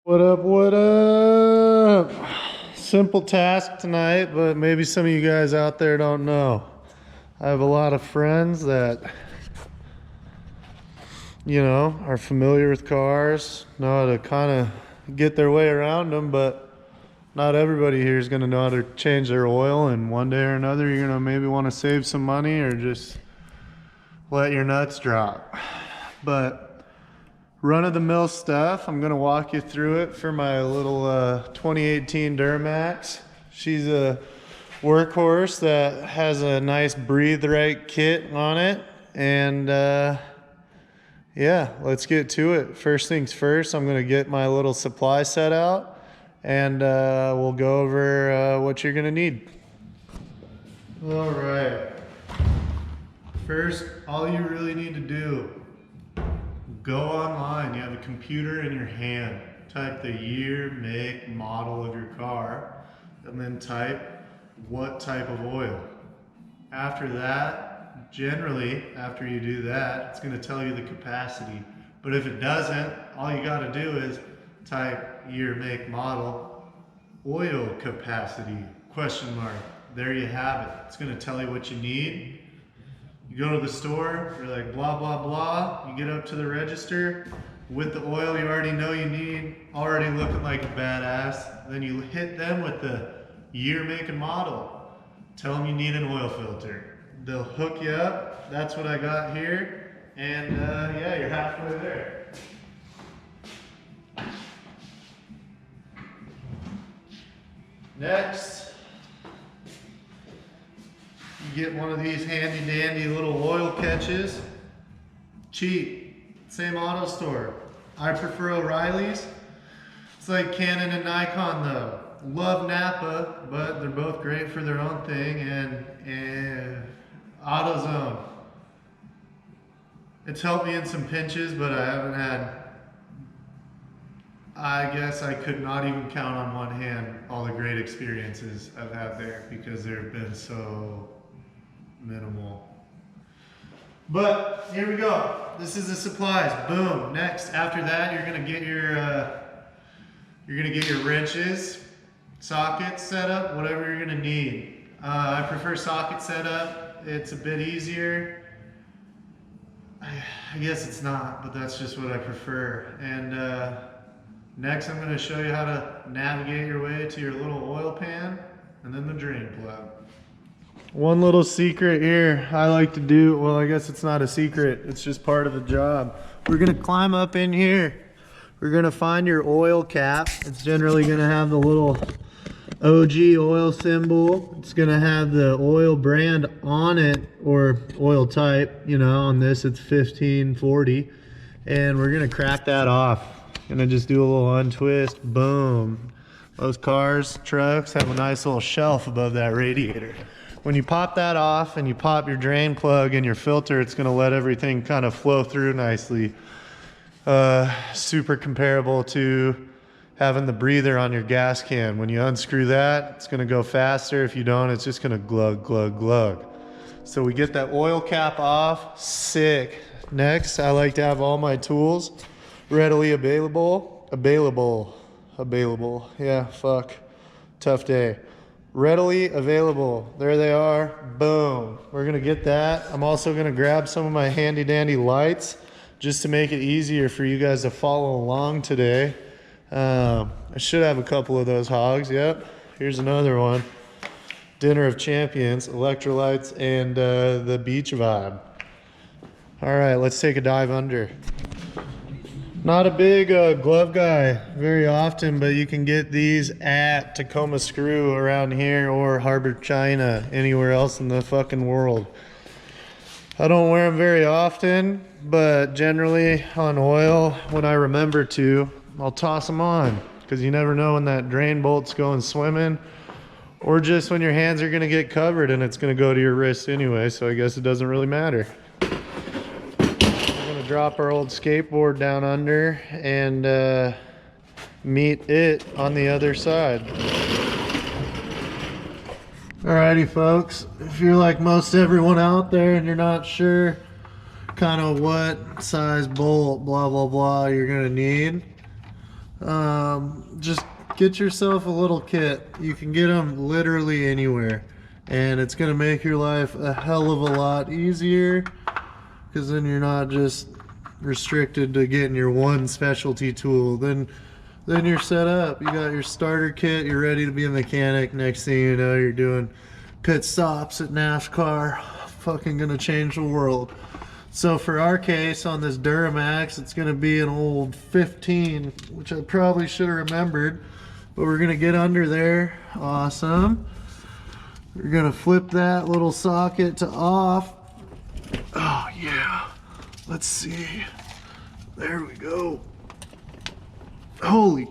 What up, what up? Simple task tonight, but maybe some of you guys out there don't know. I have a lot of friends that, are familiar with cars, know how to kind of get their way around them, but not everybody here is going to know how to change their oil, and one day or another you're going to maybe want to save some money or just let your nuts drop. But run-of-the-mill stuff, I'm gonna walk you through it for my little 2018 Duramax. She's a workhorse that has a nice breathe right kit on it, and yeah, let's get to it. First things first, I'm gonna get my little supply set out, and we'll go over what you're gonna need. All right, first, all you really need to do, go online. You have a computer in your hand. Type the year, make, model of your car, and then type what type of oil. After that, generally, after you do that, it's going to tell you the capacity. But if it doesn't, all you got to do is type year, make, model, oil capacity, question mark. There you have it. It's going to tell you what you need. You go to the store, you're like blah, blah, blah. You get up to the register with the oil you already know you need, already looking like a badass. Then you hit them with the year, make, and model. Tell them you need an oil filter. They'll hook you up. That's what I got here. And yeah, you're halfway there. Next, you get one of these handy dandy little oil catches. Cheap, same auto store. I prefer O'Reilly's. It's like Canon and Nikon though. Love Napa, but they're both great for their own thing. And AutoZone. It's helped me in some pinches, but I haven't had, I guess I could not even count on one hand all the great experiences I've had there because they've been so minimal. But here we go. This is the supplies. Boom. Next, after that, you're gonna get your wrenches, sockets set up, whatever you're gonna need. I prefer socket setup. It's a bit easier. I guess it's not, but that's just what I prefer. And next, I'm gonna show you how to navigate your way to your little oil pan and then the drain plug. One little secret here I like to do, well, I guess it's not a secret, it's just part of the job. We're gonna climb up in here. We're gonna find your oil cap. It's generally gonna have the little OG oil symbol. It's gonna have the oil brand on it, or oil type, on this it's 1540. And we're gonna crack that off. Gonna just do a little untwist, boom. Those cars, trucks have a nice little shelf above that radiator. When you pop that off and you pop your drain plug and your filter, it's gonna let everything kind of flow through nicely. Super comparable to having the breather on your gas can. When you unscrew that, it's gonna go faster. If you don't, it's just gonna glug, glug, glug. So we get that oil cap off, sick. Next, I like to have all my tools readily available. Yeah, fuck, tough day. Readily available. There they are. Boom. We're gonna get that. I'm also gonna grab some of my handy dandy lights just to make it easier for you guys to follow along today. I should have a couple of those hogs. Yep. Here's another one. Dinner of Champions, electrolytes, and the beach vibe. All right, let's take a dive under. Not a big glove guy very often, but you can get these at Tacoma Screw around here or Harbor China, anywhere else in the fucking world. I don't wear them very often, but generally on oil, when I remember to, I'll toss them on because you never know when that drain bolt's going swimming or just when your hands are gonna get covered and it's gonna go to your wrist anyway, so I guess it doesn't really matter. Drop our old skateboard down under and meet it on the other side. Alrighty folks, if you're like most everyone out there and you're not sure kind of what size bolt blah blah blah you're gonna need, Just get yourself a little kit. You can get them literally anywhere, and it's gonna make your life a hell of a lot easier, because then you're not just restricted to getting your one specialty tool. Then you're set up. You got your starter kit, you're ready to be a mechanic. Next thing you know, you're doing pit stops at NASCAR. Fucking gonna change the world. So for our case on this Duramax, it's gonna be an old 15, which I probably should have remembered, but we're gonna get under there. Awesome. We're gonna flip that little socket to off. Oh yeah, let's see. There we go. Holy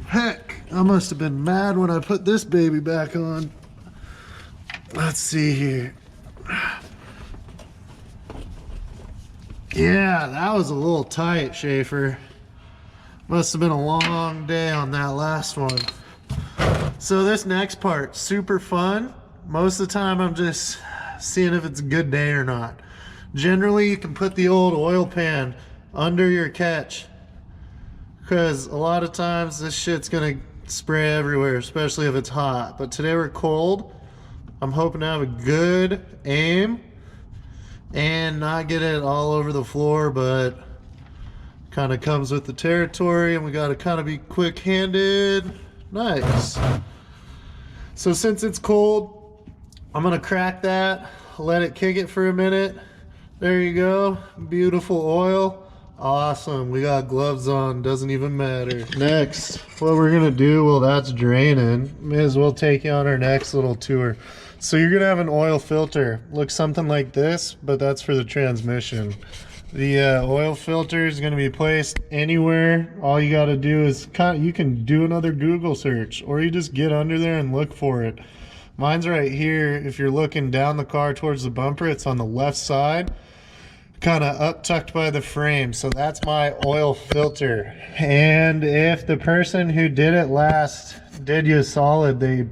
heck, I must have been mad when I put this baby back on. Let's see here. Yeah, that was a little tight, Schaefer. Must have been a long day on that last one. So this next part, super fun. Most of the time I'm just seeing if it's a good day or not. Generally, you can put the old oil pan under your catch, because a lot of times this shit's gonna spray everywhere, especially if it's hot. But today we're cold. I'm hoping to have a good aim and not get it all over the floor, but kind of comes with the territory, and we got to kind of be quick-handed. Nice. So since it's cold, I'm gonna crack that, let it kick it for a minute. There you go, beautiful oil. Awesome, we got gloves on, doesn't even matter. Next, what we're gonna do, well, that's draining. May as well take you on our next little tour. So you're gonna have an oil filter. Looks something like this, but that's for the transmission. The oil filter is gonna be placed anywhere. All you gotta do is you can do another Google search, or you just get under there and look for it. Mine's right here. If you're looking down the car towards the bumper, it's on the left side, kind of up tucked by the frame. So that's my oil filter. And if the person who did it last did you a solid, they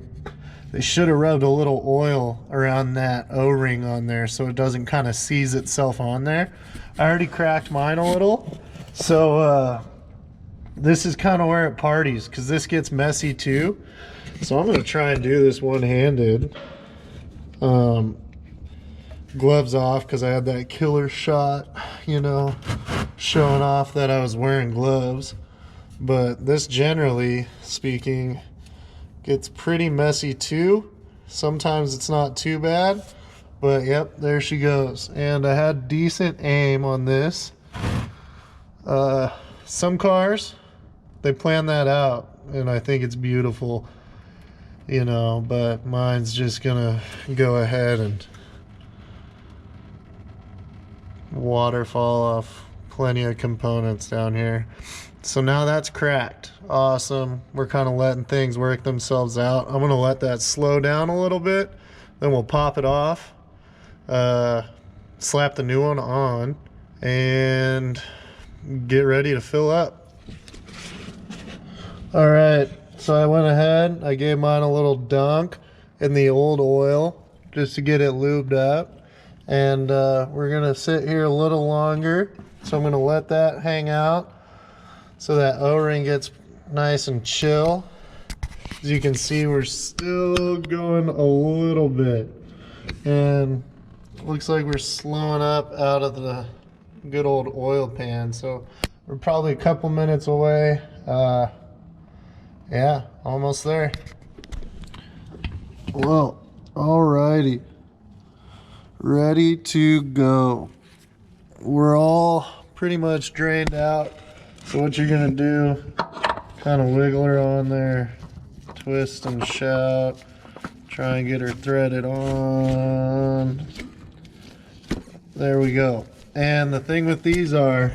should have rubbed a little oil around that O-ring on there so it doesn't kind of seize itself on there. I already cracked mine a little. So this is kind of where it parties, because this gets messy too. So I'm going to try and do this one-handed. Gloves off, because I had that killer shot, you know, showing off that I was wearing gloves. But this, generally speaking, gets pretty messy too. Sometimes it's not too bad, but yep, there she goes. And I had decent aim on this. Some cars, they plan that out, and I think it's beautiful, you know, but mine's just gonna go ahead and waterfall off plenty of components down here. So now that's cracked. Awesome. We're kind of letting things work themselves out. I'm gonna let that slow down a little bit, then we'll pop it off, slap the new one on, and get ready to fill up. All right, so I went ahead, I gave mine a little dunk in the old oil just to get it lubed up, and we're gonna sit here a little longer. So I'm gonna let that hang out so that O-ring gets nice and chill. As you can see, we're still going a little bit, and looks like we're slowing up out of the good old oil pan. So we're probably a couple minutes away. Yeah, almost there. Well, alrighty, ready to go. We're all pretty much drained out. So what you're gonna do, kind of wiggle her on there, twist and shout, try and get her threaded on. There we go. And the thing with these are,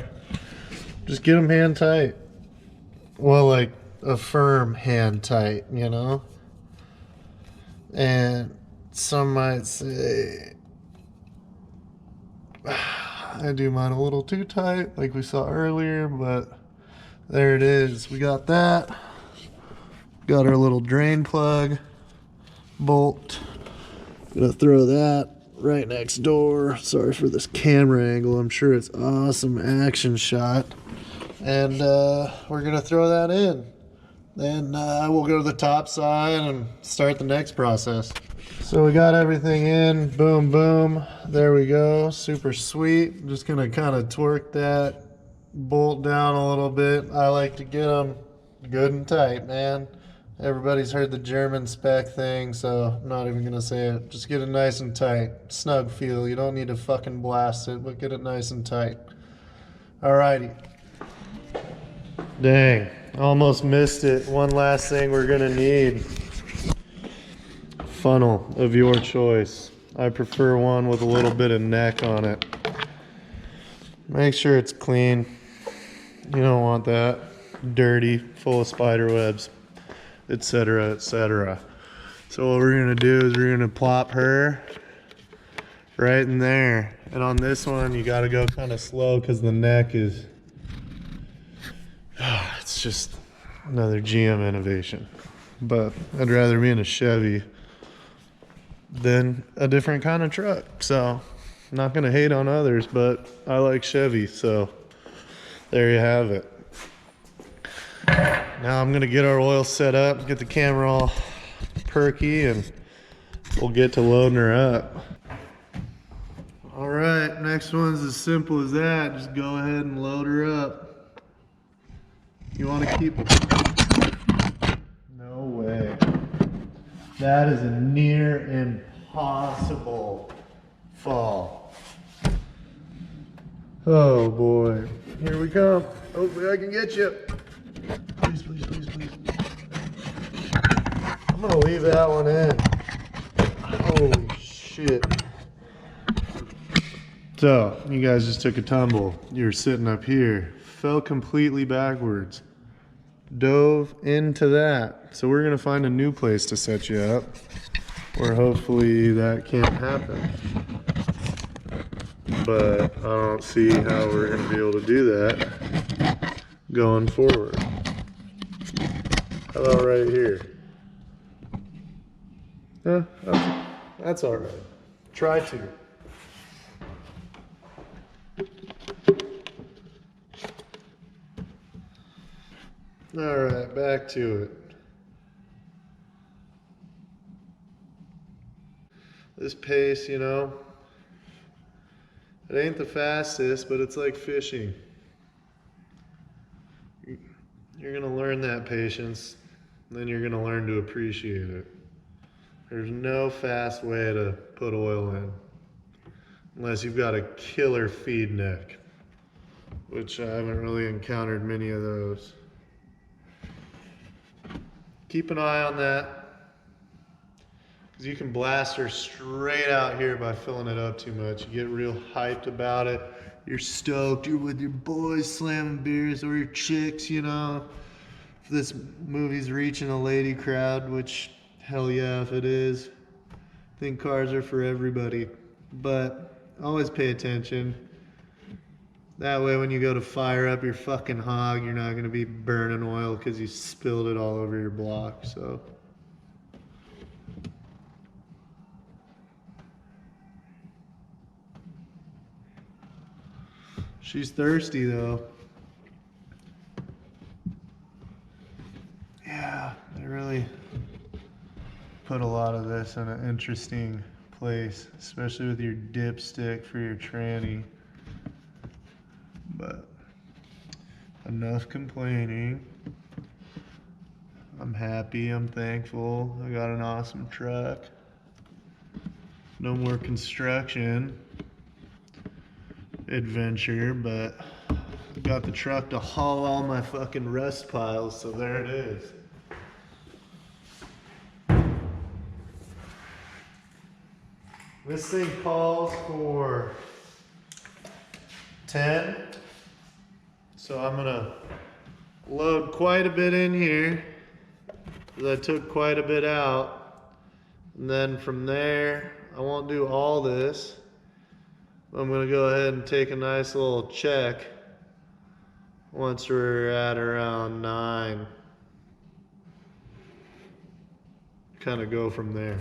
just get them hand tight. Well, like a firm hand tight, you know? And some might say, I do mine a little too tight, like we saw earlier, but there it is. We got that. Got our little drain plug bolt. Gonna throw that right next door. Sorry for this camera angle. I'm sure it's awesome action shot. And we're gonna throw that in. then we'll go to the top side and start the next process. So we got everything in, boom, boom, there we go, super sweet. I'm just gonna kind of torque that bolt down a little bit. I like to get them good and tight, man. Everybody's heard the German spec thing, so I'm not even gonna say it. Just get it nice and tight, snug feel. You don't need to fucking blast it, but get it nice and tight. Alrighty. Dang, almost missed it. One last thing we're gonna need. Funnel of your choice. I prefer one with a little bit of neck on it. Make sure it's clean. You don't want that dirty, full of spider webs, etc., etc. So what we're gonna do is we're gonna plop her right in there. And on this one, you gotta go kind of slow because the neck is, it's just another GM innovation. But I'd rather be in a Chevy than a different kind of truck. So I'm not gonna hate on others, but I like Chevy, so there you have it. Now I'm gonna get our oil set up, get the camera all perky, and we'll get to loading her up. All right, next one's as simple as that. Just go ahead and load her up. You wanna keep, no way. That is a near impossible fall. Oh boy, here we come. Hopefully I can get you. Please, please, please, please. I'm gonna leave that one in. Holy shit. So, you guys just took a tumble. You were sitting up here, fell completely backwards, dove into that. So we're gonna find a new place to set you up, where hopefully that can't happen. But I don't see how we're gonna be able to do that going forward. How about right here? Yeah, that's all right. Try to. All right, back to it. This pace, you know, it ain't the fastest, but it's like fishing. You're gonna learn that patience, then you're gonna learn to appreciate it. There's no fast way to put oil in, unless you've got a killer feed neck, which I haven't really encountered many of those. Keep an eye on that, because you can blast her straight out here by filling it up too much. You get real hyped about it. You're stoked. You're with your boys slamming beers, or your chicks, you know. If this movie's reaching a lady crowd, which hell yeah, if it is. I think cars are for everybody. But always pay attention. That way when you go to fire up your fucking hog, you're not going to be burning oil because you spilled it all over your block. So she's thirsty though. Yeah, they really put a lot of this in an interesting place, especially with your dipstick for your tranny. But enough complaining. I'm happy, I'm thankful. I got an awesome truck. No more construction adventure, but I got the truck to haul all my fucking rust piles, so there it is. This thing calls for 10. So I'm gonna load quite a bit in here, because I took quite a bit out. And then from there, I won't do all this. I'm gonna go ahead and take a nice little check once we're at around 9. Kind of go from there.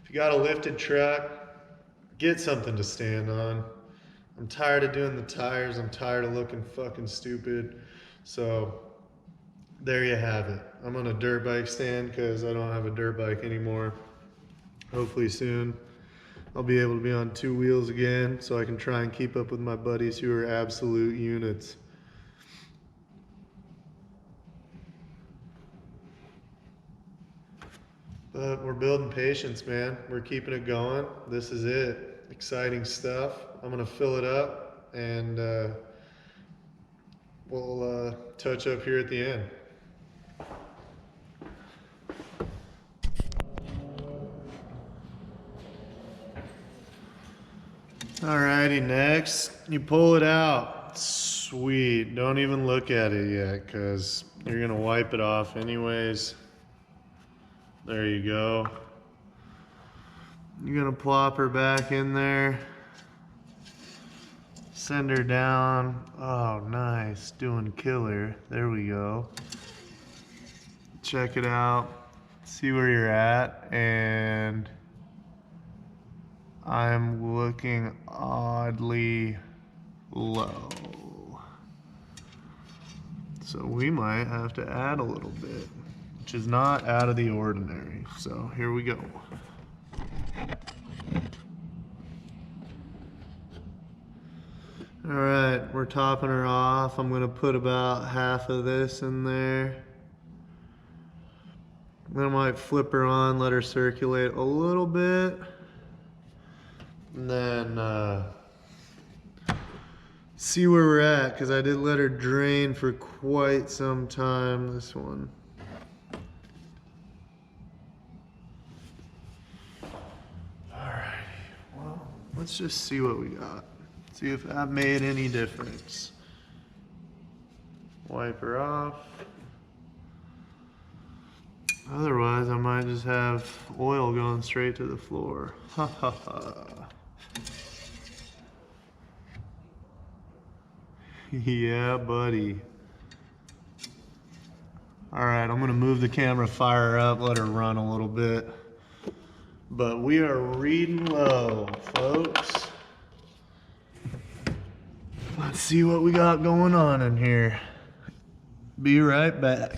If you got a lifted truck, get something to stand on. I'm tired of doing the tires. I'm tired of looking fucking stupid. So there you have it. I'm on a dirt bike stand because I don't have a dirt bike anymore. Hopefully soon I'll be able to be on 2 wheels again so I can try and keep up with my buddies who are absolute units. But we're building patience, man. We're keeping it going. This is it. Exciting stuff. I'm gonna fill it up and we'll touch up here at the end. Alrighty, next you pull it out. Sweet. Don't even look at it yet because you're gonna wipe it off anyways. There you go. You're gonna plop her back in there. Send her down. Oh, nice. Doing killer. There we go. Check it out. See where you're at. And I'm looking oddly low. So we might have to add a little bit, which is not out of the ordinary. So here we go. All right, we're topping her off. I'm gonna put about half of this in there. Then I might flip her on, let her circulate a little bit. And then see where we're at, because I did let her drain for quite some time, this one. Alrighty, well, let's just see what we got. See if that made any difference. Wipe her off. Otherwise, I might just have oil going straight to the floor. Ha ha ha. Yeah, buddy. All right, I'm gonna move the camera, fire her up, let her run a little bit. But we are reading low, folks. Let's see what we got going on in here. Be right back.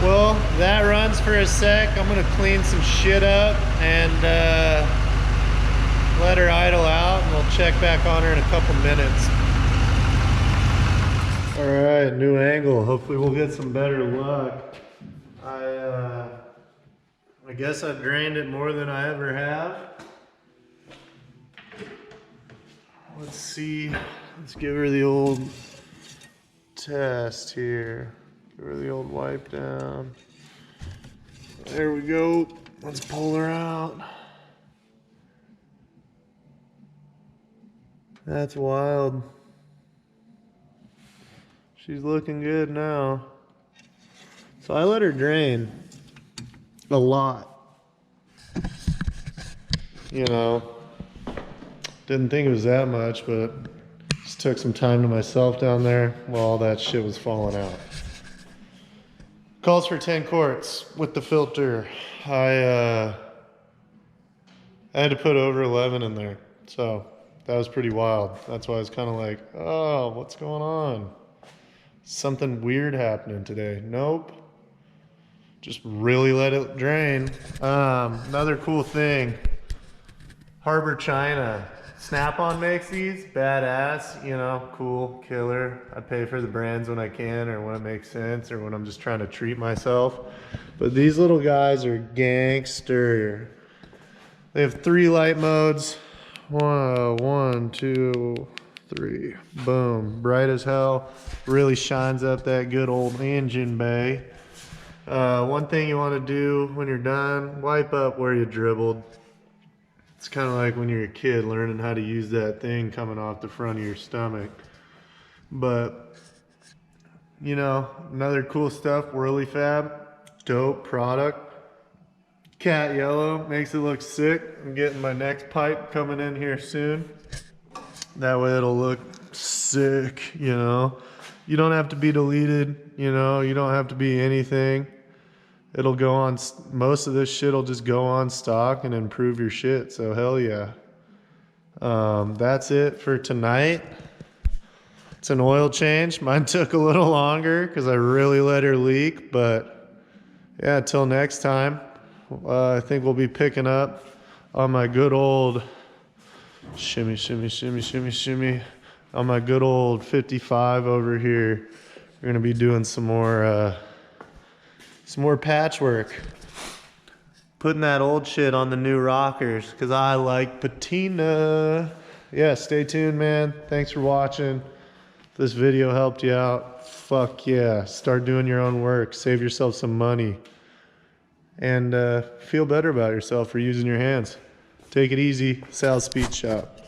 Well, that runs for a sec. I'm gonna clean some shit up and let her idle out, and we'll check back on her in a couple minutes. All right, new angle. Hopefully we'll get some better luck. I guess I've drained it more than I ever have. Let's see. Let's give her the old test here. Give her the old wipe down. There we go. Let's pull her out. That's wild. She's looking good now. So I let her drain a lot. You know, didn't think it was that much, but just took some time to myself down there while all that shit was falling out. Calls for 10 quarts with the filter. I had to put over 11 in there, so that was pretty wild. That's why I was kind of like, oh, what's going on? Something weird happening today. Nope. Just really let it drain. Another cool thing, Harbor China. Snap-on makes these, badass, you know, cool, killer. I pay for the brands when I can, or when it makes sense, or when I'm just trying to treat myself. But these little guys are gangster. They have 3 light modes. 1, 2, 3. Boom, bright as hell. Really shines up that good old engine bay. One thing you want to do when you're done, wipe up where you dribbled. It's kind of like when you're a kid learning how to use that thing coming off the front of your stomach. But, you know, another cool stuff, Whirly Fab, dope product. Cat yellow, makes it look sick. I'm getting my next pipe coming in here soon. That way it'll look sick, you know. You don't have to be deleted, you know, you don't have to be anything. It'll go on, most of this shit will just go on stock and improve your shit, so hell yeah. That's it for tonight. It's an oil change. Mine took a little longer because I really let her leak, but yeah, till next time. I think we'll be picking up on my good old shimmy, shimmy, shimmy, shimmy, shimmy. On my good old 55 over here. We're gonna be doing some more patchwork. Putting that old shit on the new rockers because I like patina. Yeah, stay tuned, man. Thanks for watching. If this video helped you out, fuck yeah. Start doing your own work. Save yourself some money. And feel better about yourself for using your hands. Take it easy. Sal's Speed Shop.